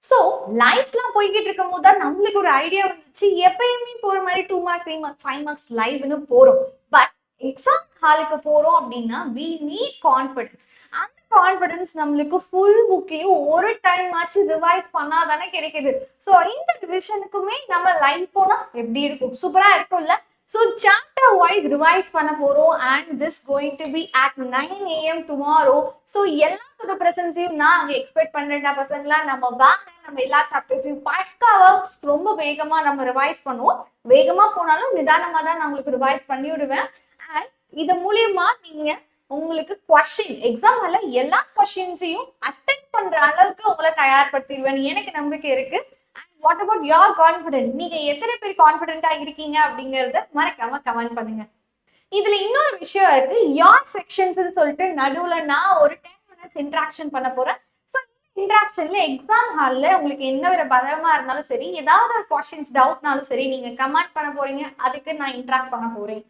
So லைவ்ஸ்லாம் போய்கிட்டு இருக்கும் போது தான் நம்மளுக்கு ஒரு ஐடியா வந்துச்சு. எப்பயுமே போற மாதிரி 2 மார்க் 3 மார்க் 5 மார்க்ஸ் லைவ்னு போறோம். பட் எக்ஸாம் ஹாலுக்கு போறோம் அப்படின்னா வி நீட் கான்ஃபிடன்ஸ். அந்த கான்ஃபிடன்ஸ் நம்மளுக்கு ஃபுல் புக்கையும் ஒரு டைம் ஆச்சு ரிவைஸ் பண்ணாதானே கிடைக்குது. ஸோ இந்த ரிவிஷனுக்குமே நம்ம லைவ் போனா எப்படி இருக்கும்? சூப்பரா இருக்கும்ல. So chapter wise revise பண்ண போறோம் and this going to be at 9 AM tomorrow. So எல்லாத்தோட பிரசன்ஸையும் நான் அங்க எக்ஸ்பெக்ட் பண்றேன்டா பசங்களா. நம்ம வாங்க நம்ம எல்லா சாப்டர்ஸையும் பக்காவா ரொம்ப வேகமா நம்ம ரிவைஸ் பண்ணுவோம். வேகமா போனாலும் நிதானமா தான் நான் உங்களுக்கு ரிவைஸ் பண்ணி விடுவேன். அண்ட் இது மூலியமா நீங்க உங்களுக்கு கொஸ்டின் எக்ஸாம்ல எல்லா கொஸ்டின்ஸையும் அட்டென்ட் பண்ற அளவுக்கு உங்களை தயார்படுத்திடுவேன் எனக்கு நம்பிக்கை இருக்கு. What about your confident? நீங்க எத்தனை பேர் கான்ஃபிடென்ட்டா இருக்கீங்க அப்படிங்கறத மறக்காம கமெண்ட் பண்ணுங்க. இதுல இன்னொரு விஷயம் இருக்கு. யார் செக்ஷன்ஸ் சொல்லிட்டு நடுவுல நான் ஒரு 10 minutes இன்ட்ராக்ஷன் பண்ண போறேன். ஸோ இன்ட்ராக்ஷன்ல எக்ஸாம் ஹால்ல உங்களுக்கு என்ன ஒரு பதமா இருந்தாலும் சரி, ஏதாவது ஒரு கொஸ்டின்ஸ் டவுட்னாலும் சரி, நீங்க கமெண்ட் பண்ண போறீங்க. அதுக்கு நான் இன்ட்ராக்ட் பண்ண போறேன்.